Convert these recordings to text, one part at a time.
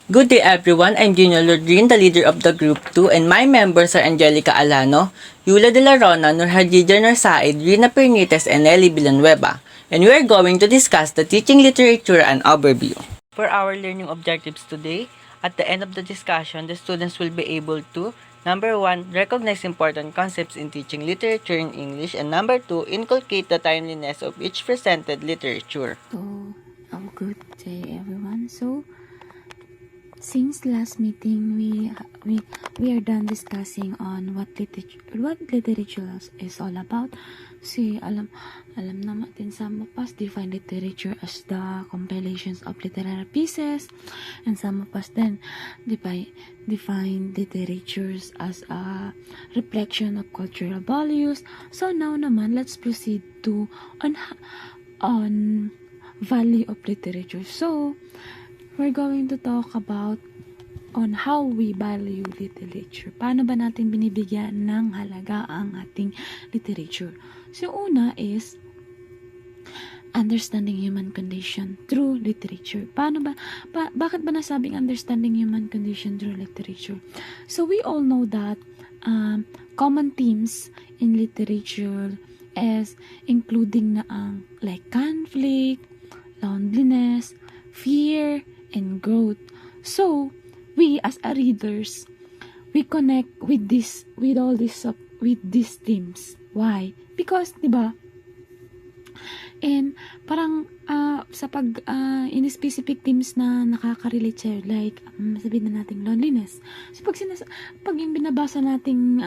Good day everyone, I'm Junior Lordrin, the leader of the Group 2, and my members are Angelica Alano, Yula De La Rona, Nurhadija Narsaid, Rina Pernites, and Nelly Villanueva. And we are going to discuss the teaching literature and overview. For our learning objectives today, at the end of the discussion, the students will be able to number 1, recognize important concepts in teaching literature in English, and number 2, inculcate the timeliness of each presented literature. So, a good day everyone. Since last meeting, we are done discussing on what literature is all about. Alam natin sa mapas define literature as the compilations of literary pieces, and sa mapas then define literatures as a reflection of cultural values. So now naman let's proceed to on value of literature. So we're going to talk about on how we value literature. Paano ba natin binibigyan ng halaga ang ating literature? So, una is understanding human condition through literature. Bakit ba nasabing understanding human condition through literature? So, we all know that common themes in literature is including na ang like conflict, loneliness, fear, and growth. So, we as a readers, we connect with all these themes. Why? Because, diba, and parang in specific themes na nakaka-relate sa'yo, like, sabihin na natin loneliness. So, pag yung binabasa nating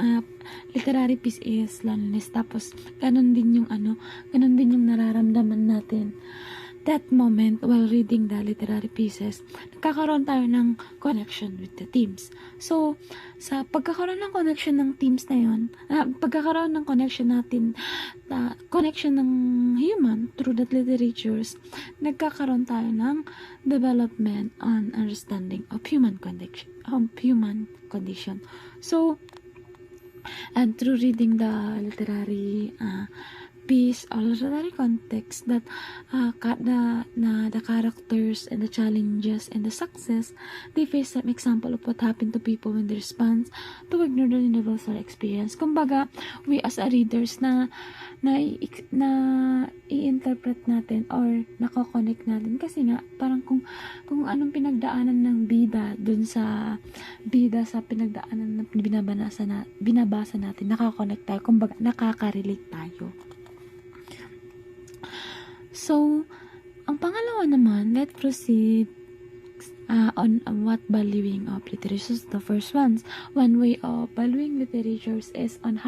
literary piece is loneliness, tapos, ganun din yung nararamdaman natin that moment while reading the literary pieces, nagkakaroon tayo ng connection with the themes. So, sa pagkakaroon ng connection ng themes na yun, pagkakaroon ng connection natin, connection ng human through that literatures, nagkakaroon tayo ng development on understanding of human condition. So, and through reading the literary piece or literary context that the characters and the challenges and the success, they face some example of what happened to people when they respond to ignore the universal experience. Kumbaga, we as a readers na i-interpret natin or nako-connect natin kasi nga parang kung anong pinagdaanan ng bida dun sa pinagdaanan na binabasa natin, nakakonect tayo, kumbaga nakaka-relate tayo. So, ang pangalawa naman, let's proceed on what valuing of literature. The first one way of valuing literatures is on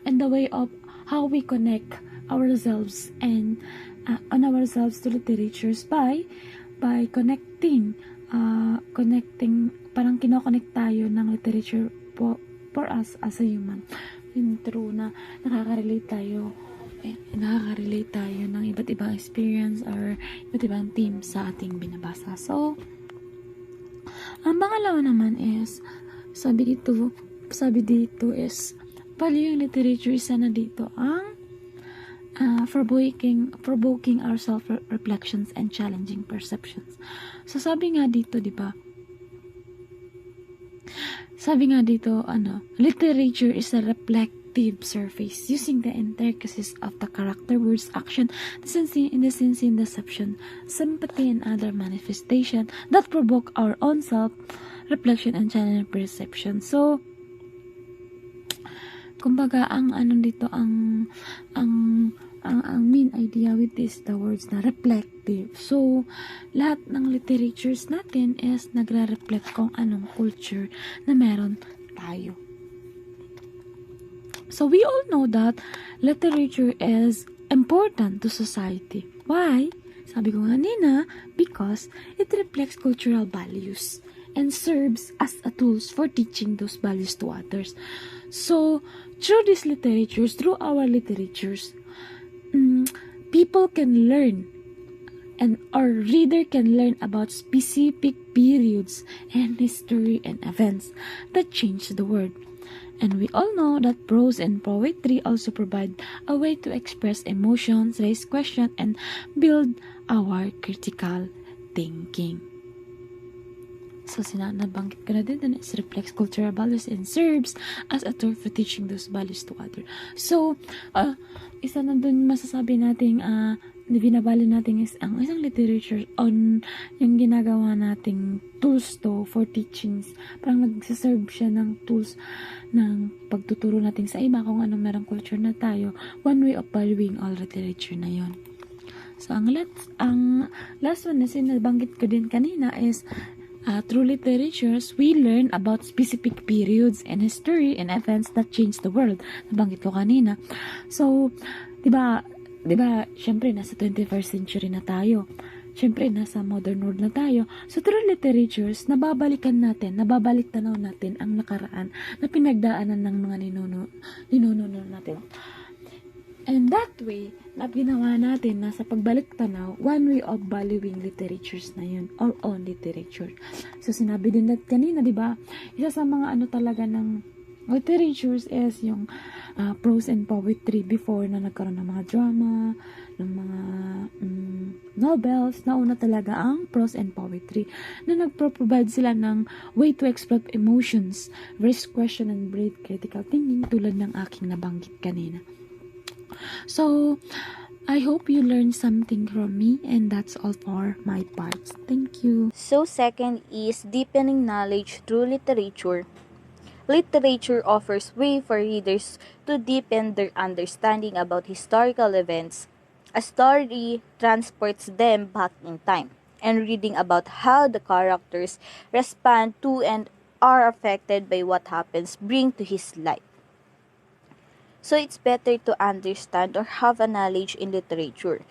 the way of how we connect ourselves and on ourselves to literatures by connecting, parang kinoconnect tayo ng literature for us as a human. Yung true na nakaka-relate tayo ng iba't ibang experience or iba't ibang theme sa ating binabasa. So, ang pangalawa naman is, sabi dito is, valuing literature, isa na dito ang provoking our self-reflections and challenging perceptions. So, sabi nga dito, literature is a reflective surface using the intricacies of the character, words, action, the sense in deception, sympathy, and other manifestation that provoke our own self-reflection and challenge perception. So, kumbaga, ang main idea with this, the words na reflective. So, lahat ng literatures natin is nagre-reflect kung anong culture na meron tayo. So, we all know that literature is important to society. Why? Sabi ko kanina, because it reflects cultural values and serves as a tools for teaching those values to others. So, through our literatures, people can learn and our reader can learn about specific periods and history and events that changed the world. And we all know that prose and poetry also provide a way to express emotions, raise questions, and build our critical thinking. So, nabanggit ko na din dun is reflects cultural values and serves as a tool for teaching those values to others. So, isa na dun masasabi nating binabali natin is ang isang literature on yung ginagawa nating tools to for teachings. Parang nagsaserve siya ng tools ng pagtuturo natin sa iba kung anong merong culture na tayo. One way of valuing all literature na yon. So, ang last one na sinabanggit ko din kanina is through literatures, we learn about specific periods and history and events that changed the world. Nabanggit ko kanina. So, di ba, syempre, nasa 21st century na tayo. Syempre, nasa modern world na tayo. So, through literatures, nababalik tanaw natin ang nakaraan na pinagdaanan ng mga ninuno natin. And that way, na ginawa natin na sa pagbalik tanaw, one way of valuing literatures na yun, or on literature. So, sinabi din natin kanina, di ba? Isa sa mga talaga ng literatures is yung prose and poetry before na nagkaroon ng mga drama, ng mga novels. Nauna talaga ang prose and poetry na nagpro-provide sila ng way to explore emotions, raise question and breed critical thinking tulad ng aking nabanggit kanina. So, I hope you learned something from me, and that's all for my parts. Thank you. So second is deepening knowledge through literature. Literature offers way for readers to deepen their understanding about historical events. A story transports them back in time, and reading about how the characters respond to and are affected by what happens bring to his life. So it's better to understand or have a knowledge in literature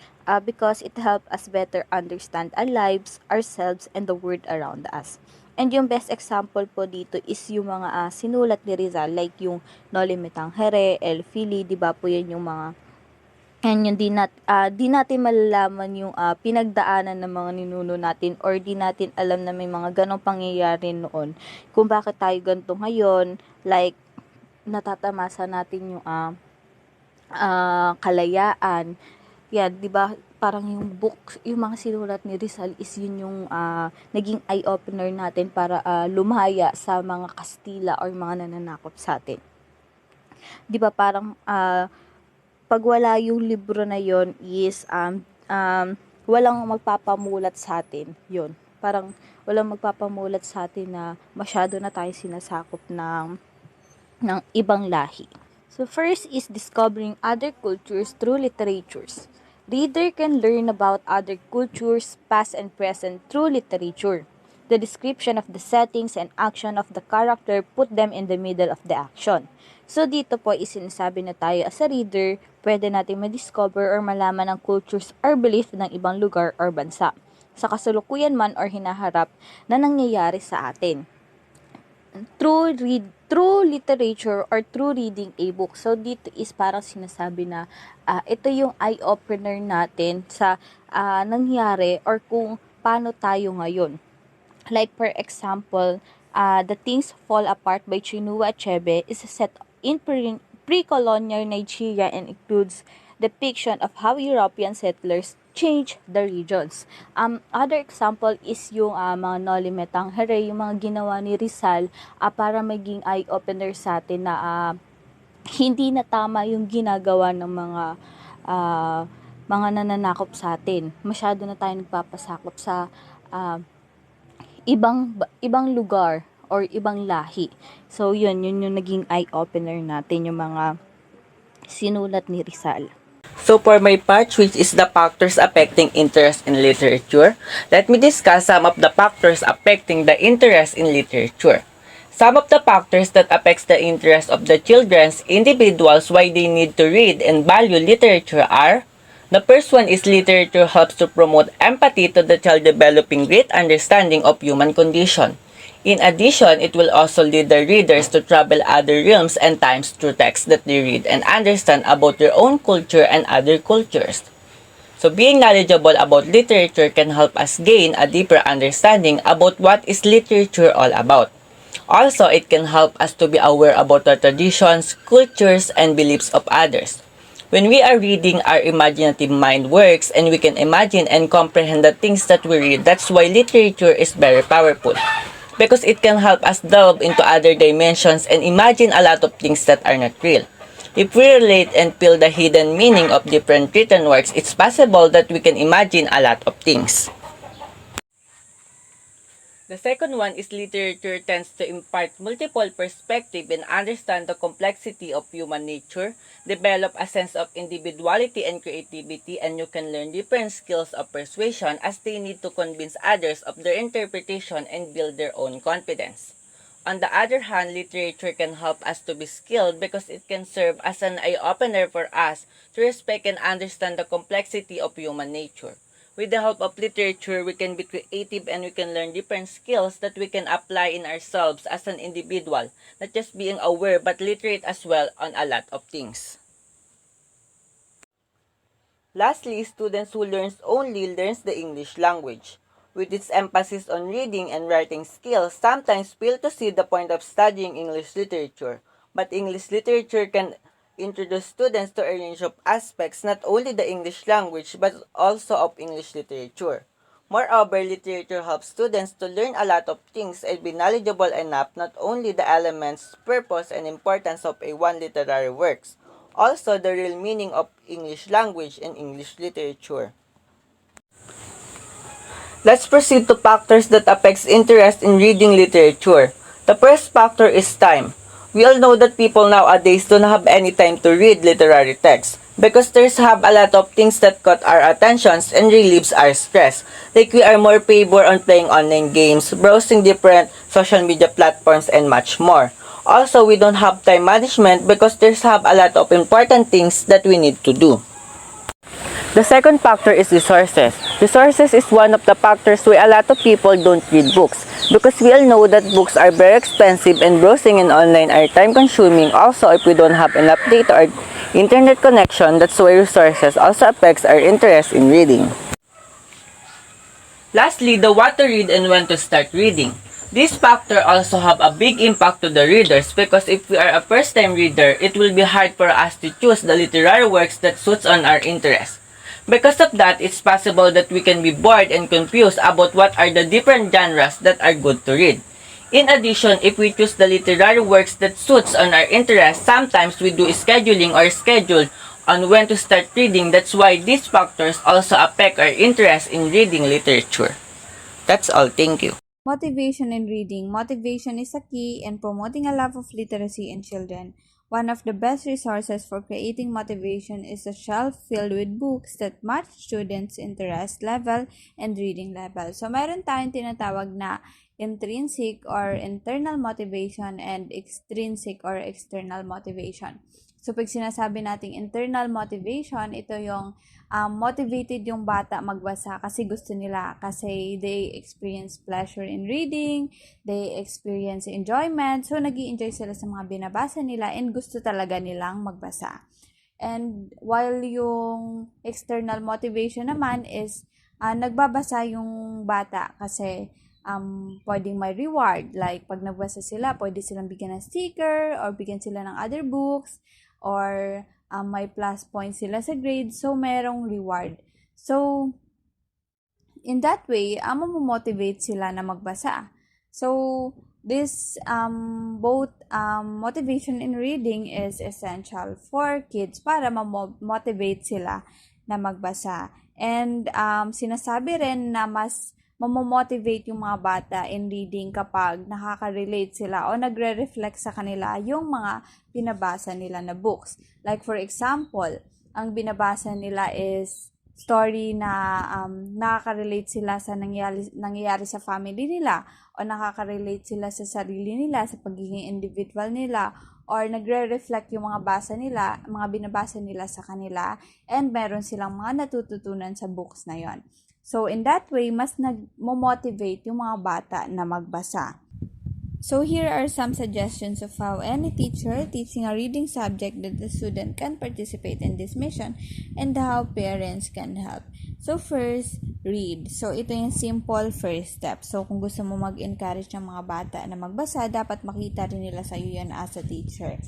because it helps us better understand our lives, ourselves, and the world around us. And yung best example po dito is yung mga sinulat ni Rizal, like yung Noli Me Tangere, El Fili, di ba po yan yung mga, and yung di natin malalaman yung pinagdaanan ng mga ninuno natin or di natin alam na may mga ganong pangyayari noon. Kung bakit tayo ganito ngayon, like, natatamasa natin yung kalayaan. Yan, 'di ba? Parang yung book, yung mga sinulat ni Rizal is yun yung naging eye-opener natin para lumaya sa mga Kastila or mga nananakop sa atin. 'Di ba parang pag wala yung libro na yon is walang magpapamulat sa atin. 'Yun. Parang walang magpapamulat sa atin na masyado na tayo sinasakop ng ibang lahi. So first is discovering other cultures through literatures. Reader can learn about other cultures, past and present, through literature. The description of the settings and action of the character put them in the middle of the action. So dito po is sinasabi na tayo as a reader, pwede natin ma-discover or malaman ang cultures or belief ng ibang lugar or bansa, sa kasalukuyan man or hinaharap na nangyayari sa atin. Through literature or through reading a book. So, dito is parang sinasabi na ito yung eye-opener natin sa nangyari or kung paano tayo ngayon. Like, for example, The Things Fall Apart by Chinua Achebe is set in pre-colonial Nigeria and includes depiction of how European settlers change the regions. Other example is yung mga Noli Me Tangere, yung mga ginawa ni Rizal para maging eye-opener sa atin na hindi na tama yung ginagawa ng mga nananakop sa atin. Masyado na tayo nagpapasakop sa ibang lugar or ibang lahi. So yun yung naging eye-opener natin, yung mga sinulat ni Rizal. So for my part, which is the factors affecting interest in literature, let me discuss some of the factors affecting the interest in literature. Some of the factors that affects the interest of the children's individuals why they need to read and value literature are: the first one is literature helps to promote empathy to the child, developing great understanding of human condition. In addition, it will also lead the readers to travel other realms and times through texts that they read and understand about their own culture and other cultures. So being knowledgeable about literature can help us gain a deeper understanding about what is literature all about. Also, it can help us to be aware about the traditions, cultures, and beliefs of others. When we are reading, our imaginative mind works and we can imagine and comprehend the things that we read. That's why literature is very powerful. because it can help us delve into other dimensions and imagine a lot of things that are not real. If we relate and feel the hidden meaning of different written works, it's possible that we can imagine a lot of things. The second one is literature tends to impart multiple perspective and understand the complexity of human nature, develop a sense of individuality and creativity, and you can learn different skills of persuasion as they need to convince others of their interpretation and build their own confidence. On the other hand, literature can help us to be skilled because it can serve as an eye-opener for us to respect and understand the complexity of human nature. With the help of literature, we can be creative and we can learn different skills that we can apply in ourselves as an individual, not just being aware but literate as well on a lot of things. Lastly, students who only learns the English language. With its emphasis on reading and writing skills, sometimes fail to see the point of studying English literature. But English literature can introduce students to a range of aspects, not only the English language, but also of English literature. Moreover, literature helps students to learn a lot of things and be knowledgeable enough not only the elements, purpose, and importance of a one literary works, also the real meaning of English language and English literature. Let's proceed to factors that affects interest in reading literature. The first factor is time. We all know that people nowadays don't have any time to read literary texts because there's have a lot of things that caught our attentions and relieves our stress. Like we are more favor on playing online games, browsing different social media platforms, and much more. Also, we don't have time management because there's have a lot of important things that we need to do. The second factor is resources. Resources is one of the factors why a lot of people don't read books because we all know that books are very expensive and browsing and online are time consuming. Also, if we don't have enough data or internet connection, that's why resources also affects our interest in reading. Lastly, the what to read and when to start reading. This factor also have a big impact to the readers because if we are a first-time reader, it will be hard for us to choose the literary works that suits on our interest. Because of that, it's possible that we can be bored and confused about what are the different genres that are good to read. In addition, if we choose the literary works that suits on our interest, sometimes we do scheduling or schedule on when to start reading. That's why these factors also affect our interest in reading literature. That's all. Thank you. Motivation in reading. Motivation is a key in promoting a love of literacy in children. One of the best resources for creating motivation is a shelf filled with books that match students' interest level and reading level. So, meron tayong tinatawag na intrinsic or internal motivation and extrinsic or external motivation. So, pag sinasabi nating internal motivation, ito yung motivated yung bata magbasa kasi gusto nila, kasi they experience pleasure in reading, they experience enjoyment, so nag-i-enjoy sila sa mga binabasa nila and gusto talaga nilang magbasa. And while yung external motivation naman is nagbabasa yung bata kasi pwedeng may reward, like pag nagbasa sila, pwede silang bigyan ng sticker or bigyan sila ng other books or may plus points sila sa grade, so merong reward. So, in that way, mamomotivate sila na magbasa. So, this both motivation in reading is essential for kids para ma-motivate sila na magbasa. And sinasabi rin na mas mamomotivate yung mga bata in reading kapag nakaka-relate sila o nagre-reflect sa kanila yung mga binabasa nila na books. Like for example, ang binabasa nila is story na nakaka-relate sila sa nangyayari sa family nila o nakaka-relate sila sa sarili nila, sa pagiging individual nila, or nagre-reflect yung mga binabasa nila sa kanila, and meron silang mga natututunan sa books na yon. So, in that way, mas nag-motivate yung mga bata na magbasa. So, here are some suggestions of how any teacher teaching a reading subject that the student can participate in this mission and how parents can help. So first, read. So ito yung simple first step. So kung gusto mo mag-encourage ng mga bata na magbasa, dapat makita rin nila sa iyo yan as a teacher.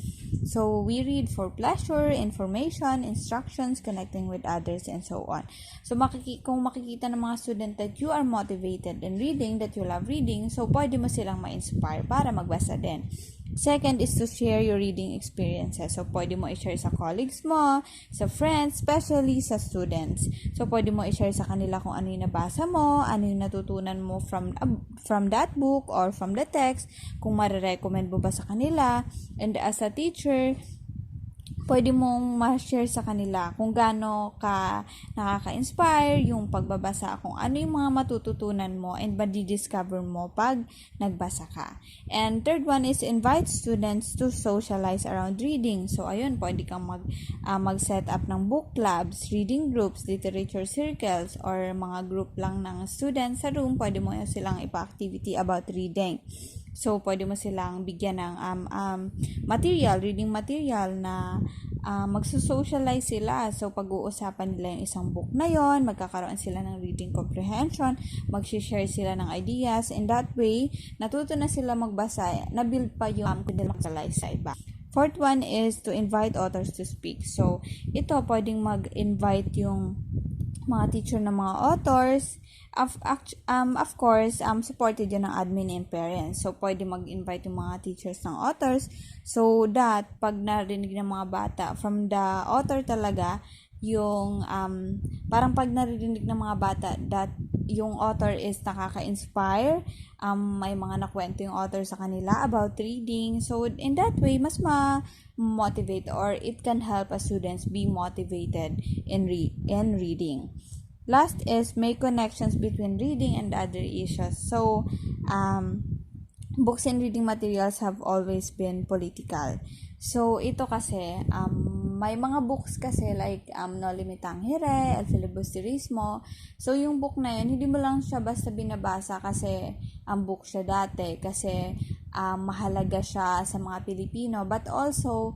So we read for pleasure, information, instructions, connecting with others, and so on. So kung makikita ng mga student that you are motivated in reading, that you love reading, so pwede mo silang ma-inspire para magbasa din. Second is to share your reading experiences. So, pwede mo i-share sa colleagues mo, sa friends, especially sa students. So, pwede mo i-share sa kanila kung ano yung nabasa mo, ano yung natutunan mo from that book or from the text, kung marirecommend mo ba sa kanila. And as a teacher, pwede mong ma-share sa kanila kung gaano ka nakaka-inspire yung pagbabasa, kung ano yung mga matututunan mo and madi-discover mo pag nagbasa ka. And third one is invite students to socialize around reading. So, ayun, pwede kang mag-set up ng book clubs, reading groups, literature circles, or mga group lang ng students sa room. Pwede mo silang ipa-activity about reading. So, pwede mo silang bigyan ng reading material na magsusocialize sila. So, pag-uusapan nila yung isang book na yon, magkakaroon sila ng reading comprehension, mag-share sila ng ideas, and that way, natuto na sila magbasa, na-build pa yung kanilang socialize sa iba. Fourth one is to invite authors to speak. So, ito, pwedeng mag-invite yung mga teacher ng mga authors. Of course, supported yun ng admin and parents. So, pwede mag-invite yung mga teachers ng authors so that pag narinig ng mga bata from the author talaga, yung parang pag narinig ng mga bata that yung author is nakaka-inspire, may mga nakwento yung author sa kanila about reading. So, in that way, mas ma-motivate or it can help students be motivated in reading. Last is make connections between reading and other issues. So, books and reading materials have always been political. So, ito kasi, may mga books kasi like No Limitang Hire, El Filibusterismo. So, yung book na yun, hindi mo lang siya basta binabasa kasi ang book siya dati. Kasi mahalaga siya sa mga Pilipino. But also,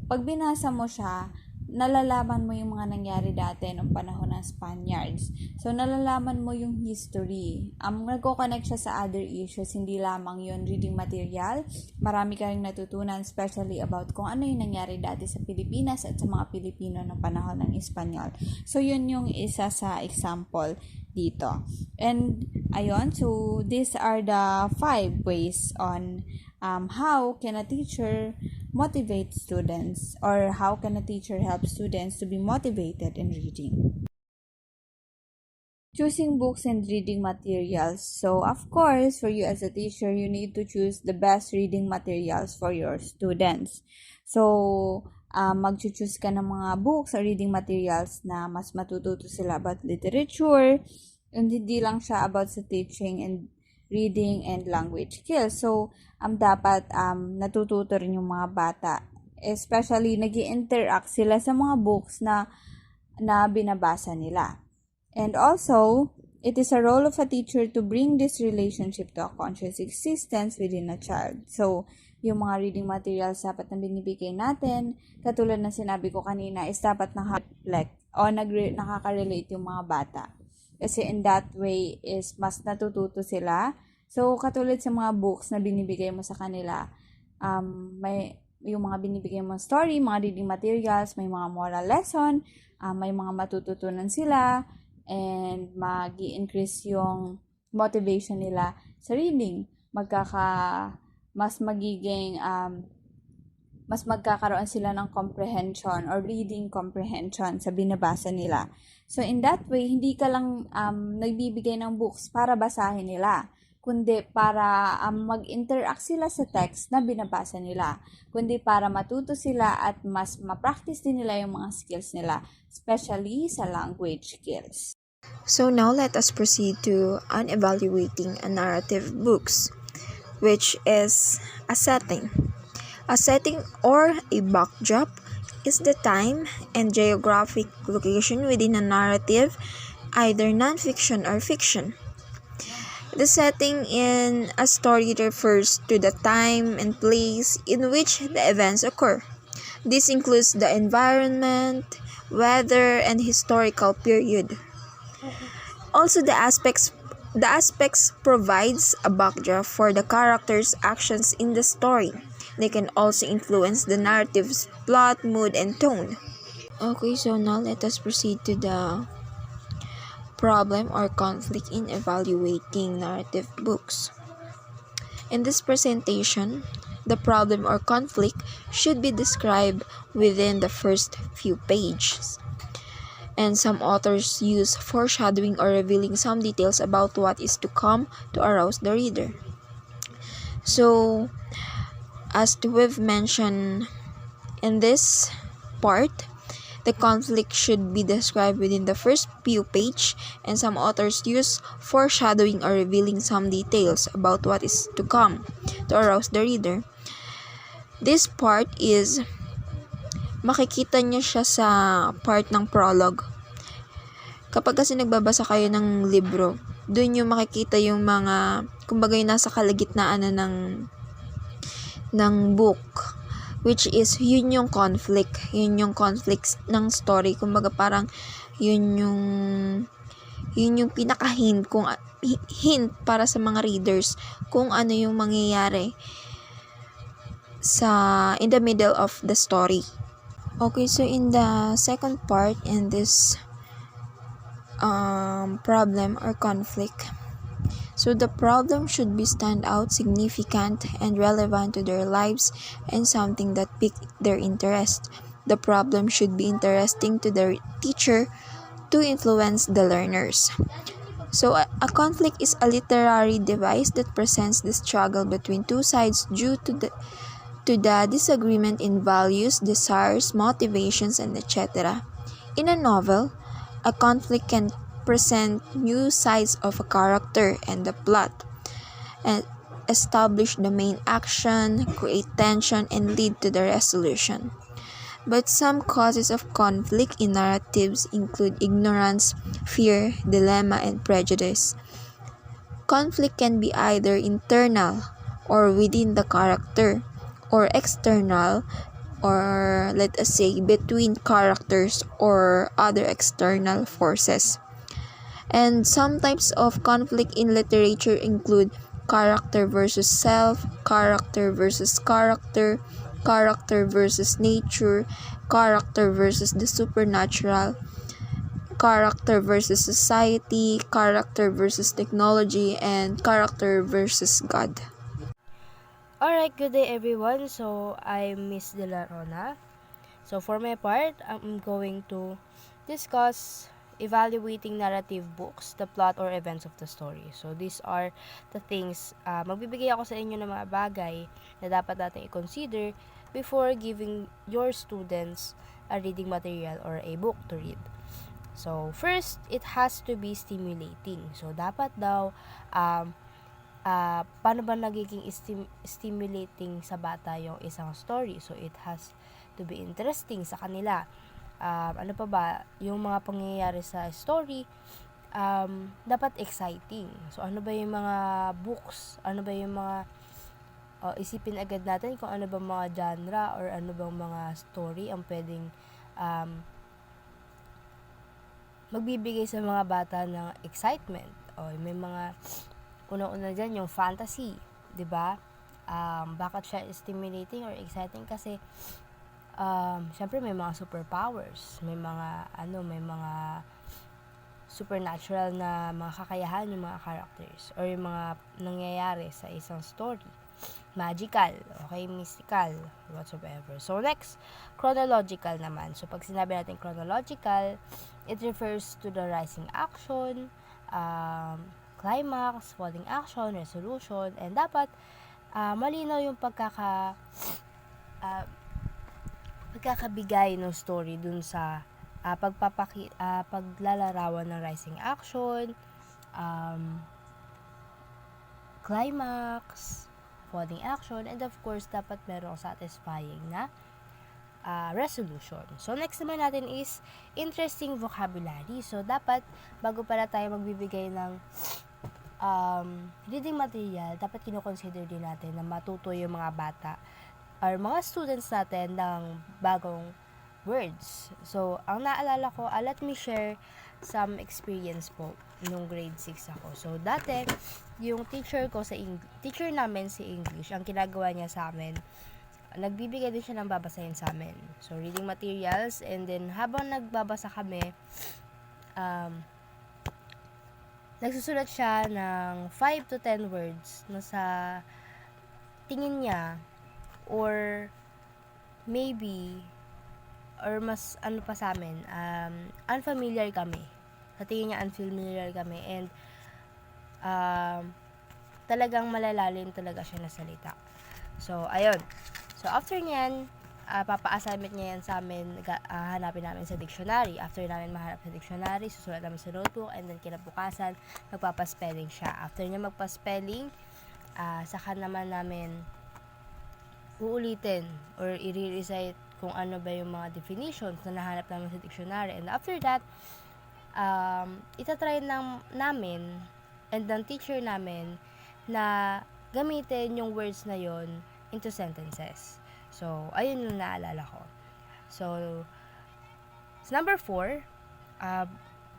pag binasa mo siya, nalalaman mo yung mga nangyari dati noong panahon ng Spaniards. So, nalalaman mo yung history. Nagko-connect siya sa other issues, hindi lamang yun reading material. Marami ka rin natutunan, especially about kung ano yung nangyari dati sa Pilipinas at sa mga Pilipino noong panahon ng Espanyol. So, yun yung isa sa example dito. And, ayun, so, these are the 5 ways on how can a teacher motivate students, or how can a teacher help students to be motivated in reading. Choosing books and reading materials. So, of course, for you as a teacher, you need to choose the best reading materials for your students. So, mag-choose ka ng mga books or reading materials na mas matututo sila about literature, and hindi lang siya about sa teaching and reading and language skills. So, dapat natututo rin yung mga bata. Especially, nag-i-interact sila sa mga books na binabasa nila. And also, it is a role of a teacher to bring this relationship to a conscious existence within a child. So, yung mga reading materials dapat na binibigay natin, katulad na sinabi ko kanina, is dapat nakaka-reflect o nakaka-relate yung mga bata. Kasi in that way is mas natututo sila. So, katulad sa mga books na binibigay mo sa kanila, may yung mga binibigay mo story, mga reading materials, may mga moral lesson, may mga matututunan sila, and mag-i-increase yung motivation nila sa reading. Mas magkakaroon sila ng comprehension or reading comprehension sa binabasa nila. So, in that way, hindi ka lang nagbibigay ng books para basahin nila, kundi para mag-interact sila sa text na binabasa nila, kundi para matuto sila at mas ma-practice din nila yung mga skills nila, especially sa language skills. So now let us proceed to evaluating a narrative books, which is a setting. A setting or a backdrop is the time and geographic location within a narrative, either non-fiction or fiction. The setting in a story refers to the time and place in which the events occur. This includes the environment, weather, and historical period. Also, the aspects provides a backdrop for the characters' actions in the story. They can also influence the narrative's plot, mood, and tone. Okay, so now let us proceed to the problem or conflict in evaluating narrative books. In this presentation, the problem or conflict should be described within the first few pages. And some authors use foreshadowing or revealing some details about what is to come to arouse the reader. So, as we've mentioned in this part, the conflict should be described within the first few pages, and some authors use foreshadowing or revealing some details about what is to come to arouse the reader. This part is makikita nyo siya sa part ng prologue. Kapag kasi nagbabasa kayo ng libro, doon nyo makikita yung mga, kumbaga yung nasa kalagitnaan na ng book, which is yun yung conflict ng story. Kumbaga parang yun yung pinaka-hint hint para sa mga readers kung ano yung mangyayari in the middle of the story. Okay, so in the second part in this problem or conflict, so the problem should be stand out, significant, and relevant to their lives, and something that piqued their interest. The problem should be interesting to the teacher to influence the learners. So a conflict is a literary device that presents the struggle between two sides due to the disagreement in values, desires, motivations, and etc. In a novel, a conflict can present new sides of a character and the plot, and establish the main action, create tension, and lead to the resolution. But some causes of conflict in narratives include ignorance, fear, dilemma, and prejudice. Conflict can be either internal or within the character, or external, or let us say between characters or other external forces. And some types of conflict in literature include character versus self, character versus character, character versus nature, character versus the supernatural, character versus society, character versus technology, and character versus God. Alright, good day everyone. So, I'm Miss De La Rona. So, for my part, I'm going to discuss evaluating narrative books, the plot or events of the story. So, these are the things, magbibigay ako sa inyo ng mga bagay na dapat natin i-consider before giving your students a reading material or a book to read. So, first, it has to be stimulating. So, dapat daw, paano ba nagiging stimulating sa bata yung isang story? So, it has to be interesting sa kanila. Ano pa ba? Yung mga pangyayari sa story, dapat exciting. So, ano ba yung mga books? Ano ba yung mga isipin agad natin kung ano bang mga genre or ano bang mga story ang pwedeng magbibigay sa mga bata ng excitement. O, may mga una-una dyan yung fantasy, 'di ba? Bakit siya stimulating or exciting? Kasi syempre may mga superpowers, may mga supernatural na mga kakayahan yung mga characters or yung mga nangyayari sa isang story. Magical, okay, mystical, whatsoever. So next, chronological naman. So pag sinabi natin chronological, it refers to the rising action, climax, falling action, resolution, and dapat malinaw yung pagkakabigay ng story dun sa paglalarawan ng rising action, climax, falling action, and of course, dapat merong satisfying na resolution. So, next naman natin is interesting vocabulary. So, dapat, bago pala tayo magbibigay ng reading material, dapat kinoconsider din natin na matuto yung mga bata or mga students natin ng bagong words. So, ang naalala ko, let me share some experience po nung grade 6 ako. So, dati, yung teacher namin si English, ang ginagawa niya sa amin, nagbibigay din siya ng babasahin sa amin. So, reading materials, and then, habang nagbabasa kami, nagsusulat siya ng 5 to 10 words na sa tingin niya, or maybe, or mas ano pa sa amin, unfamiliar kami. Sa tingin niya, unfamiliar kami. And, talagang malalalim talaga siya na salita. So, ayun. So, after niyan, papa-assignment niya yan sa amin, hanapin namin sa dictionary. After namin mahanap sa dictionary, susulat namin sa notebook, and then kinabukasan, magpapaspelling siya. After niya magpaspelling, saka naman namin uulitin or i-recite kung ano ba yung mga definitions na nahanap namin sa dictionary. And after that, itatry namin and ng teacher namin na gamitin yung words na yon into sentences. So, ayun yung naalala ko. So, number 4,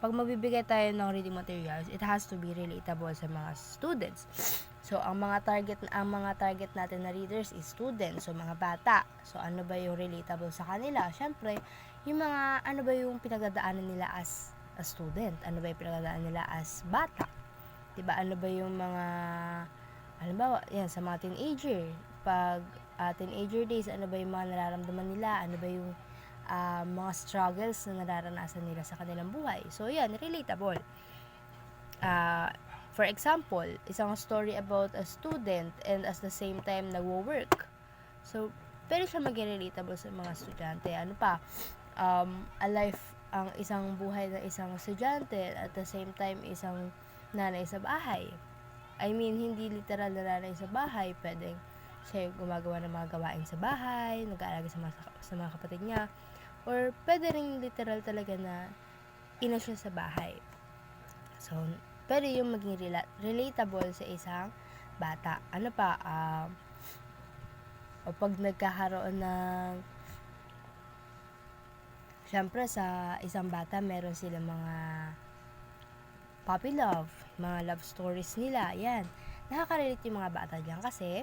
pag magbibigay tayo ng reading materials, it has to be relatable sa mga students. So, ang mga target natin na readers is students, so mga bata. So, ano ba yung relatable sa kanila? Syempre, yung mga, ano ba yung pinagdadaanan nila as a student? Ano ba yung pinagdadaanan nila as bata? Diba? Ano ba yung mga, halimbawa, yan, sa mga teenager. Pag teenager days, ano ba yung mga nararamdaman nila? Ano ba yung mga struggles na nararanasan nila sa kanilang buhay? So, yan, relatable. For example, isang story about a student and at the same time nagwo-work. So, pwede siya maging relatable sa mga estudyante. Ano pa? Ang isang buhay ng isang estudyante at the same time isang nanay sa bahay. I mean, hindi literal na nanay sa bahay. Pwedeng siya gumagawa ng mga gawain sa bahay, nag-aalaga sa mga kapatid niya. Or pwede rin literal talaga na ina siya sa bahay. So, pwede yung maging relatable sa isang bata. Ano pa? O pag nagkakaroon ng, syempre sa isang bata, meron silang mga puppy love, mga love stories nila. Yan. Nakaka-relate yung mga bata dyan kasi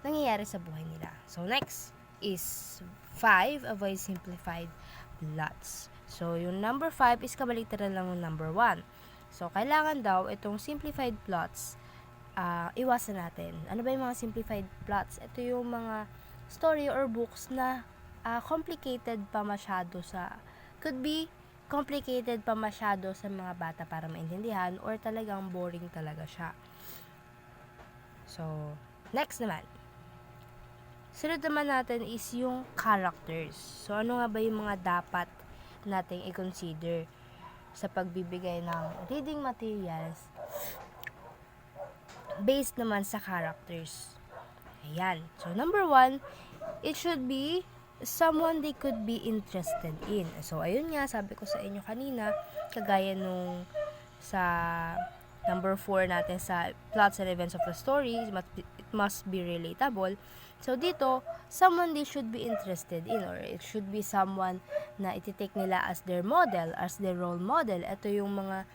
nangyayari sa buhay nila. So, next is 5, avoid simplified plots. So, yung number 5 is kabaliktaran lang ng number 1. So, kailangan daw itong simplified plots, iwasan natin. Ano ba yung mga simplified plots? Ito yung mga story or books na complicated pa masyado could be complicated pa masyado sa mga bata para maintindihan or talagang boring talaga siya. So, next naman. Sunod naman natin is yung characters. So, ano nga ba yung mga dapat nating i-consider sa pagbibigay ng reading materials based naman sa characters. Ayan. So, number 1, it should be someone they could be interested in. So, ayun nga, sabi ko sa inyo kanina, kagaya nung sa number 4 natin sa plots and events of the story, it must be relatable. So, dito, someone they should be interested in, or it should be someone na ititake nila as their model, as their role model. Ito yung mga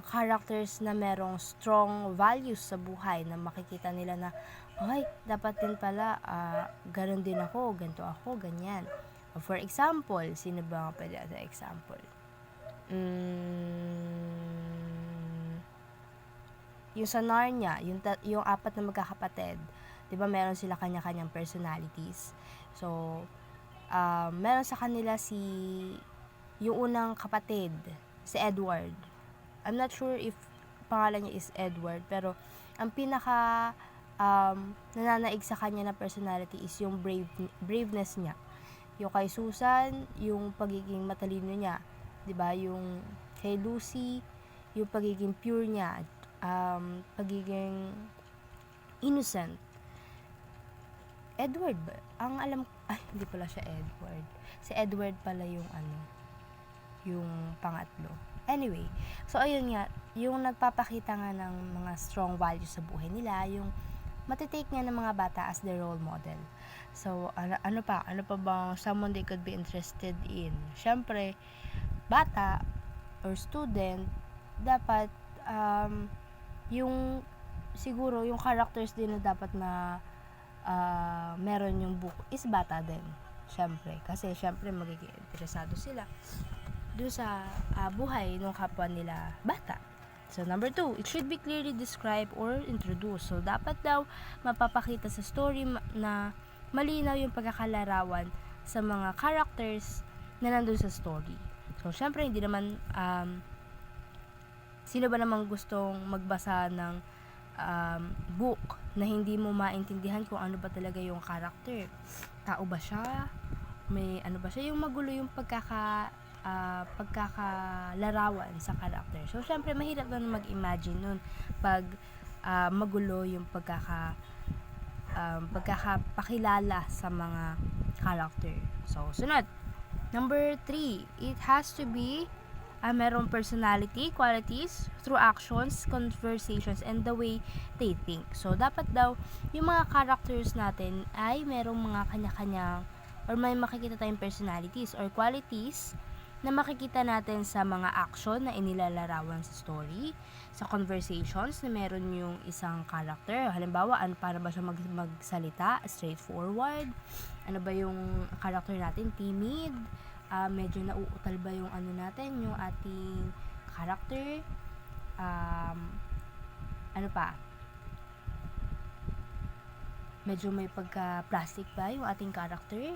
characters na merong strong values sa buhay, na makikita nila na, ay, dapat din pala, ganun din ako, ganito ako, ganyan. For example, sino ba nga pwede as example? Yung sa Narnia, yung 4 na magkakapatid, 'di ba meron sila kanya-kanyang personalities. So, meron sa kanila yung unang kapatid, si Edward. I'm not sure if pangalan niya is Edward, pero ang pinaka nananaig sa kanya na personality is yung braveness niya. Yung kay Susan, yung pagiging matalino niya, 'di ba? Yung kay Lucy, yung pagiging pure niya, pagiging innocent. Edward ba? Ang alam, hindi pala siya Edward. Si Edward pala yung yung pangatlo. Anyway, so ayun nga, yung nagpapakita nga ng mga strong values sa buhay nila, yung matitake nga ng mga bata as their role model. So, ano pa bang someone they could be interested in? Syempre, bata, or student, dapat yung siguro yung characters din na dapat na meron yung book is bata din. Syempre, kasi syempre magiging interesado sila dun sa buhay ng kapwa nila bata. So, number 2, it should be clearly described or introduced. So, dapat daw mapapakita sa story na malinaw yung pagkakalarawan sa mga characters na nandun sa story. So, syempre, hindi naman, sino ba namang gustong magbasa ng book na hindi mo maintindihan kung ano ba talaga yung character? Tao ba siya? May ano ba siya? Yung magulo yung pagkakalarawan sa character. So, syempre, mahirap na mag-imagine nun pag magulo yung pagkakapakilala sa mga character. So, sunod. Number 3, it has to be merong personality, qualities, through actions, conversations, and the way they think. So, dapat daw, yung mga characters natin ay merong mga kanya-kanyang or may makikita tayong personalities or qualities na makikita natin sa mga action na inilalarawan sa story, sa conversations na meron yung isang character. Halimbawa, paano ba siya magsalita? Straightforward. Ano ba yung character natin? Timid. Medyo nauutal ba yung ano natin, yung ating character? Ano pa? Medyo may pagka-plastic ba yung ating character?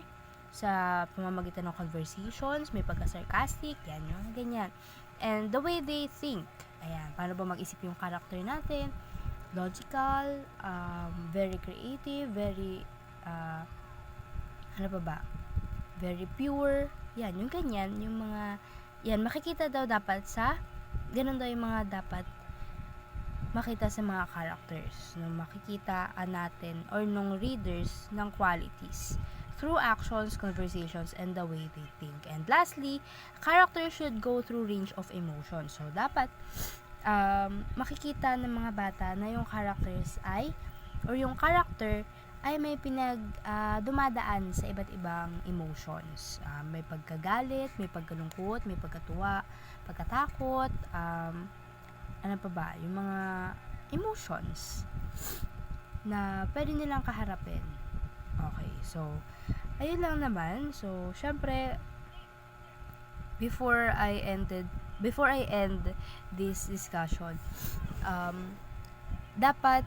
Sa pamamagitan ng conversations, may pagka-sarcastic, yan yung ganyan. And the way they think, ayan, paano ba mag-isip yung character natin? Logical, very creative, very, ano pa ba? Very pure, yan, yung ganyan, yung mga, yan, makikita daw dapat sa, ganun daw yung mga dapat makita sa mga characters, nung makikita natin, or nung readers ng qualities through actions, conversations, and the way they think. And lastly, characters should go through range of emotions. So, dapat makikita ng mga bata na yung characters ay, or yung character ay may dumadaan sa iba't ibang emotions. May pagkagalit, may pagkalungkot, may pagkatuwa, pagkatakot, ano pa ba? Yung mga emotions na pwede nilang kaharapin. Okay, so, ayun lang naman. So, syempre, before I end this discussion, dapat,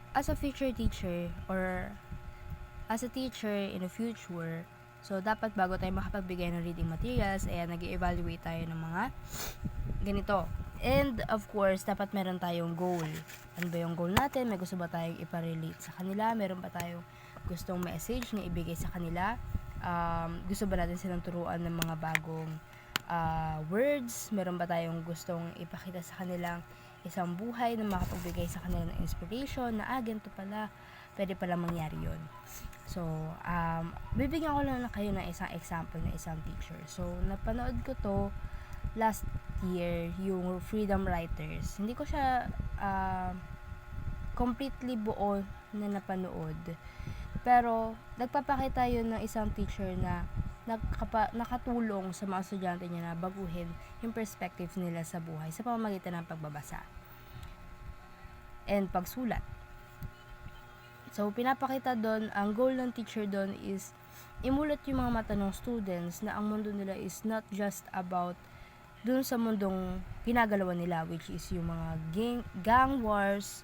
as a future teacher, or as a teacher in the future, so, dapat bago tayo makapagbigay ng reading materials, nag-evaluate tayo ng mga ganito. And, of course, dapat meron tayong goal. Ano ba yung goal natin? May gusto ba tayong iparelate sa kanila? Meron ba tayong gustong message na ibigay sa kanila? Gusto ba natin silang turuan ng mga bagong words? Meron ba tayong gustong ipakita sa kanilang isang buhay na makapagbigay sa kanila ng inspiration na, ganito pala, pwede pala mangyari yun. So, bibigyan ko lang na kayo ng isang example na isang teacher. So, napanood ko to last year, yung Freedom Writers. Hindi ko siya completely buo na napanood. Pero, nagpapakita yun ng isang teacher na nakatulong sa mga estudyante niya na baguhin yung perspective nila sa buhay sa pamamagitan ng pagbabasa and pagsulat. So, pinapakita doon, ang goal ng teacher doon is imulat yung mga mata ng students na ang mundo nila is not just about dun sa mundong ginagalawan nila, which is yung mga gang wars,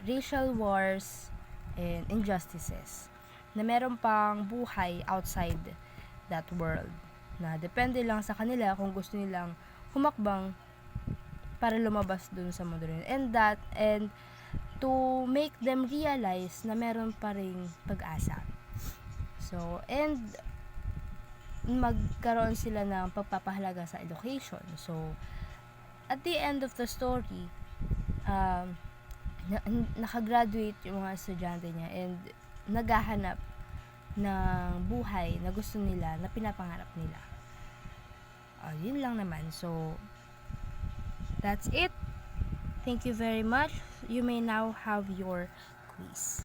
racial wars, and injustices. Na meron pang buhay outside that world. Na depende lang sa kanila kung gusto nilang humakbang para lumabas dun sa mundo rin. And to make them realize na meron pa ring pag-asa. So, and magkaroon sila ng pagpapahalaga sa education. So, at the end of the story, nakagraduate yung mga estudyante niya and naghahanap ng buhay na gusto nila, na pinapangarap nila. Yun lang naman. So, that's it. Thank you very much. You may now have your quiz.